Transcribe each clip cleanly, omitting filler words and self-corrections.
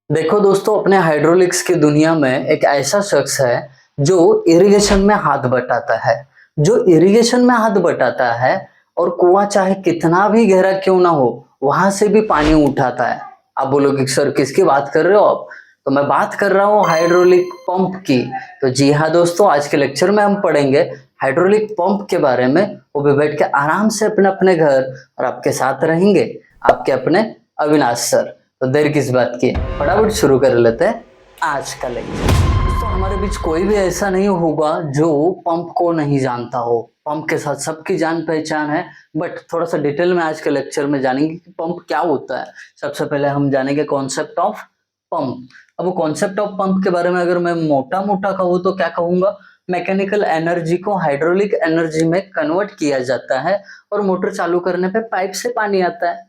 देखो दोस्तों, अपने हाइड्रोलिक्स की दुनिया में एक ऐसा शख्स है जो इरिगेशन में हाथ बटाता है। जो इरिगेशन में हाथ बटाता है और कुआं चाहे कितना भी गहरा क्यों ना हो, वहां से भी पानी उठाता है। आप बोलोगे कि सर किसकी बात कर रहे हो आप? तो मैं बात कर रहा हूँ हाइड्रोलिक पंप की। तो जी हाँ दोस्तों, आज के लेक्चर में हम पढ़ेंगे हाइड्रोलिक पंप के बारे में। वो भी बैठ के आराम से अपने अपने घर, और आपके साथ रहेंगे आपके अपने अविनाश सर। तो देर किस बात की, फटाफट शुरू कर लेते हैं आज का लेक्चर। दोस्तों, हमारे बीच कोई भी ऐसा नहीं होगा जो पंप को नहीं जानता हो। पंप के साथ सबकी जान पहचान है, बट थोड़ा सा डिटेल में आज के लेक्चर में जानेंगे कि पंप क्या होता है। सबसे पहले हम जानेंगे कॉन्सेप्ट ऑफ पंप। अब कॉन्सेप्ट ऑफ पंप के बारे में अगर मैं मोटा मोटा कहूँ तो क्या कहूंगा, मैकेनिकल एनर्जी को हाइड्रोलिक एनर्जी में कन्वर्ट किया जाता है और मोटर चालू करने पे पाइप से पानी आता है।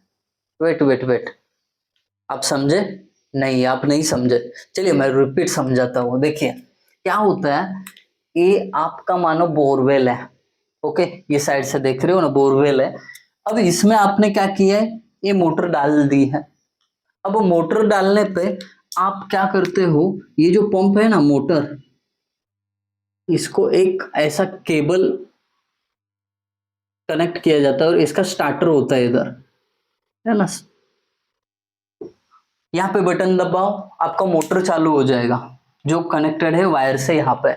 वेट वेट वेट, आप समझे? नहीं, आप नहीं समझे। चलिए मैं रिपीट समझाता हूँ। देखिए क्या होता है, ये आपका मानो बोरवेल है। ओके, ये साइड से देख रहे हो ना, बोरवेल है। अब इसमें आपने क्या किया है, ये मोटर डाल दी है। अब मोटर डालने पे आप क्या करते हो, ये जो पंप है ना मोटर, इसको एक ऐसा केबल कनेक्ट किया जाता है और इसका स्टार्टर होता है इधर, है ना। यहाँ पे बटन दबाओ, आपका मोटर चालू हो जाएगा जो कनेक्टेड है वायर से यहाँ पे।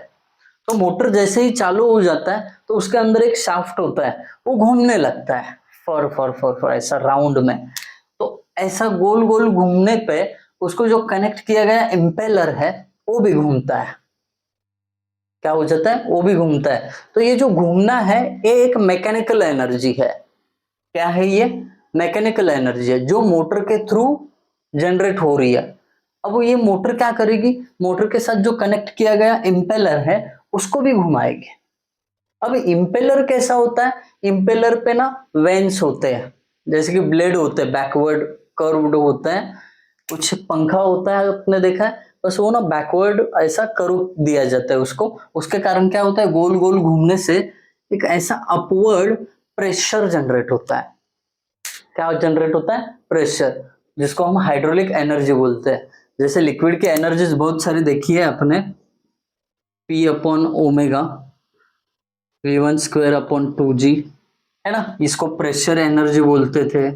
तो मोटर जैसे ही चालू हो जाता है तो उसके अंदर एक शाफ्ट होता है, वो घूमने लगता है फर फर फर फर ऐसा राउंड में। तो ऐसा गोल गोल घूमने पे उसको जो कनेक्ट किया गया इम्पेलर है वो भी घूमता है। क्या हो जाता है, वो भी घूमता है। तो ये जो घूमना है ये एक मैकेनिकल एनर्जी है। क्या है ये? मैकेनिकल एनर्जी है जो मोटर के थ्रू जनरेट हो रही है। अब ये मोटर क्या करेगी, मोटर के साथ जो कनेक्ट किया गया इम्पेलर है उसको भी घुमाएगी। अब इम्पेलर कैसा होता है, इम्पेलर पे ना वेन्स होते हैं, जैसे कि ब्लेड होते हैं, बैकवर्ड कर्व्ड होते हैं। कुछ पंखा होता है आपने देखा है, बस वो ना बैकवर्ड ऐसा कर्व दिया जाता है उसको। उसके कारण क्या होता है, गोल गोल घूमने से एक ऐसा अपवर्ड प्रेशर जनरेट होता है। क्या जनरेट होता है? प्रेशर, जिसको हम हाइड्रोलिक एनर्जी बोलते हैं। जैसे लिक्विड की एनर्जीज बहुत सारी देखी है आपने, P upon omega, V1 square upon 2G, है ना। इसको प्रेशर एनर्जी बोलते थे,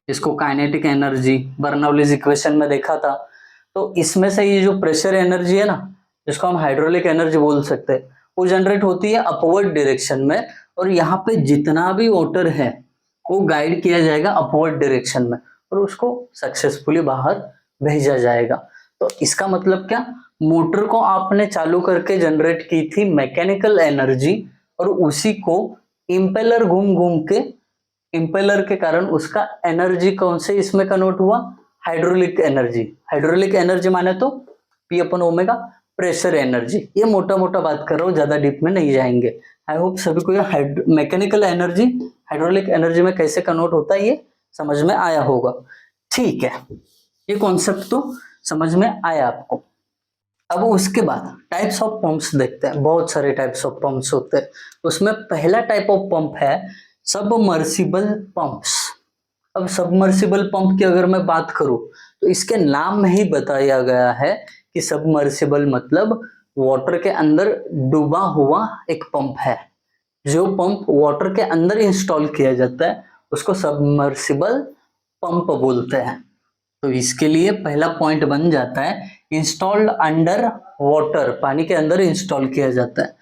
इसको काइनेटिक एनर्जी बर्नौलीज इक्वेशन में देखा था। तो इसमें से ये जो प्रेशर एनर्जी है ना, जिसको हम हाइड्रोलिक एनर्जी बोल सकते हैं, वो जनरेट होती है अपवर्ड डायरेक्शन में। और यहाँ पे जितना भी वाटर है वो गाइड किया जाएगा अपवर्ड डायरेक्शन में और उसको सक्सेसफुली बाहर भेजा जाएगा। तो इसका मतलब क्या, मोटर को आपने चालू करके जनरेट की थी मैकेनिकल एनर्जी, और उसी को इम्पेलर घूम घूम के, इम्पेलर के कारण उसका एनर्जी कौन से इसमें कन्वर्ट हुआ, हाइड्रोलिक एनर्जी। हाइड्रोलिक एनर्जी माने तो P upon omega, pressure energy. ये मोटा मोटा बात कर रहा हूँ, ज्यादा डीप में नहीं जाएंगे। आई होप सभी को ये मैकेनिकल एनर्जी हाइड्रोलिक एनर्जी में कैसे कन्वर्ट होता है ये समझ में आया होगा। ठीक है, ये कॉन्सेप्ट तो समझ में आया आपको। अब उसके बाद टाइप्स ऑफ पंप्स देखते हैं। बहुत सारे टाइप्स ऑफ पंप्स होते हैं। उसमें पहला टाइप ऑफ पंप है सबमर्सिबल पंप्स। अब सबमर्सिबल पंप की अगर मैं बात करूं तो इसके नाम में ही बताया गया है कि सबमर्सिबल मतलब वाटर के अंदर डूबा हुआ एक पंप है। जो पंप वाटर के अंदर इंस्टॉल किया जाता है उसको सबमर्सिबल पंप बोलते हैं। तो इसके लिए पहला पॉइंट बन जाता है इंस्टॉल्ड अंडर वाटर, पानी के अंदर इंस्टॉल किया जाता है।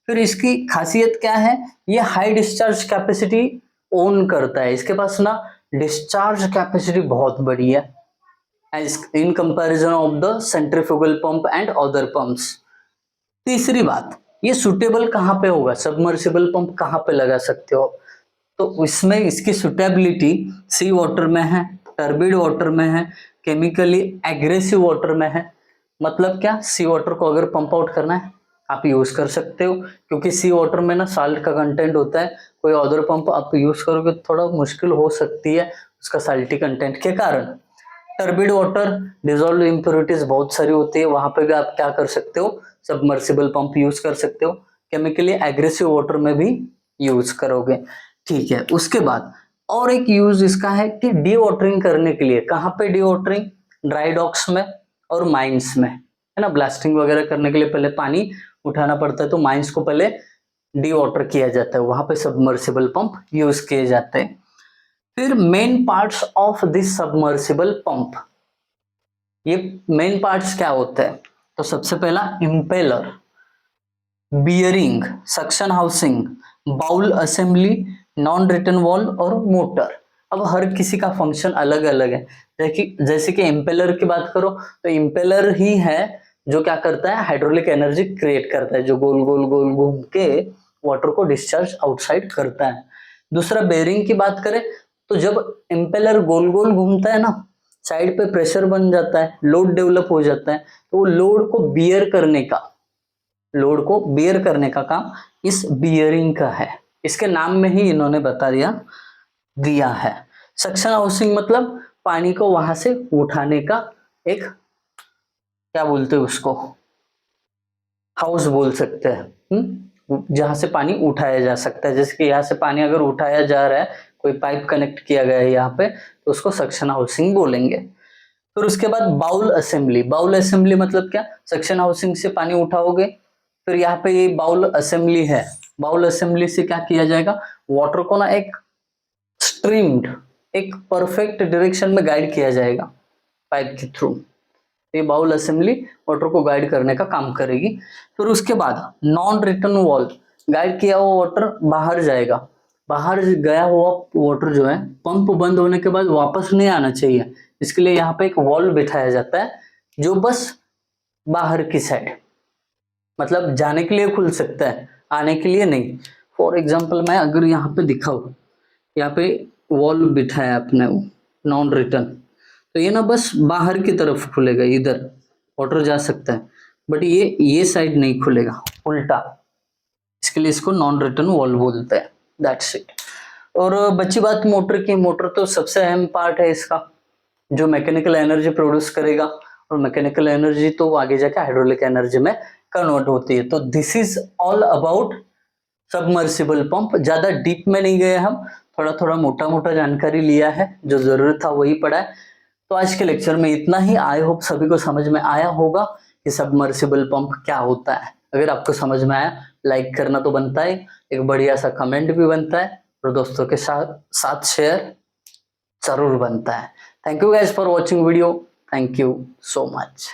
फिर इसकी खासियत क्या है, ये हाई डिस्चार्ज कैपेसिटी ओन करता है। इसके पास ना डिस्चार्ज कैपेसिटी बहुत बड़ी है in comparison of the centrifugal pump and other pumps. तीसरी बात, ये सुटेबल कहाँ पे होगा, सबमर्सिबल पंप कहाँ पे लगा सकते हो? तो इसमें इसकी सुटेबिलिटी सी वाटर में है, टर्बिड वाटर में है, केमिकली एग्रेसिव वाटर में है। मतलब क्या, सी वाटर को अगर पंप आउट करना है आप यूज कर सकते हो, क्योंकि सी वाटर में ना साल्ट का कंटेंट होता है। कोई अदर पंप आप यूज करोगे तो थोड़ा मुश्किल हो सकती है उसका साल्टी कंटेंट के कारण। टर्बिड वाटर, डिजोल्व इम्प्योरिटीज बहुत सारी होती है, वहां पे भी आप क्या कर सकते हो, सबमर्सिबल पंप यूज कर सकते हो। केमिकली एग्रेसिव वाटर में भी यूज करोगे। ठीक है, उसके बाद और एक यूज इसका है कि डी वाटरिंग करने के लिए। कहाँ पे डी वाटरिंग? ड्राई डॉक्स में, और माइंस में, है ना, ब्लास्टिंग वगैरह करने के लिए पहले पानी उठाना पड़ता है, तो माइंस को पहले डी वाटर किया जाता है, वहां पे सबमर्सिबल पंप यूज किए जाते हैं। फिर main parts of this submersible pump, ये मेन पार्ट्स क्या होते हैं? तो सबसे पहला impeller, bearing, suction housing, bowl assembly, non return valve और मोटर। अब हर किसी का फंक्शन अलग अलग है। जैसे कि इम्पेलर की बात करो तो इम्पेलर ही है जो क्या करता है, हाइड्रोलिक एनर्जी क्रिएट करता है, जो गोल गोल गोल घूम के वाटर को डिस्चार्ज आउटसाइड करता है। दूसरा बेरिंग की बात करें तो जब इम्पेलर गोल गोल घूमता है ना, साइड पे प्रेशर बन जाता है, लोड डेवलप हो जाता है, तो वो लोड को बियर करने का काम इस बियरिंग का है। इसके नाम में ही इन्होंने बता दिया है। सक्शन हाउसिंग मतलब पानी को वहां से उठाने का एक, क्या बोलते हैं उसको, हाउस बोल सकते हैं, जहां से पानी उठाया जा सकता है। जैसे कि यहाँ से पानी अगर उठाया जा रहा है, कोई पाइप कनेक्ट किया गया है यहाँ पे, तो उसको सक्शन हाउसिंग बोलेंगे। फिर उसके बाद बाउल असेंबली, बाउल असेंबली मतलब क्या, सक्शन हाउसिंग से पानी उठाओगे, फिर यहाँ पे ये बाउल असेंबली है, बाउल असेंबली से क्या किया जाएगा, वाटर को ना एक स्ट्रीम्ड, एक परफेक्ट डायरेक्शन में गाइड किया जाएगा पाइप के थ्रू। ये बाउल असेंबली वाटर को गाइड करने का काम करेगी। फिर उसके बाद नॉन रिटर्न वॉल्व, गाइड किया हुआ वाटर बाहर जाएगा, बाहर गया हुआ वाटर जो है पंप बंद होने के बाद वापस नहीं आना चाहिए, इसके लिए यहाँ पे एक वॉल्व बिठाया जाता है जो बस बाहर की साइड, मतलब जाने के लिए खुल सकता है, आने के लिए नहीं। फॉर एग्जाम्पल मैं अगर यहाँ पे दिखाऊं, यहाँ पे वॉल्व बिठाया आपने नॉन रिटर्न, तो ये ना बस बाहर की तरफ खुलेगा, इधर वाटर जा सकता है, बट ये साइड नहीं खुलेगा, उल्टा, इसके लिए इसको नॉन रिटर्न वॉल्व बोलते हैं। That's it. और बची बात मोटर की, मोटर तो सबसे अहम पार्ट है इसका, जो मैकेनिकल एनर्जी प्रोड्यूस करेगा, और मैकेनिकल एनर्जी तो आगे जाके हाइड्रोलिक एनर्जी में कन्वर्ट होती है। तो this is all about submersible pump. ज्यादा डीप में नहीं गए हम, थोड़ा थोड़ा मोटा मोटा जानकारी लिया है, जो जरूरत था वही पढ़ा है। तो आज के लेक्चर में इतना ही। आई होप सभी को समझ में आया होगा कि सबमर्सिबल पंप क्या होता है। अगर आपको समझ में आया, लाइक करना तो बनता है, एक बढ़िया सा कमेंट भी बनता है, और दोस्तों के साथ शेयर जरूर बनता है। Thank you guys for watching video. Thank you so much.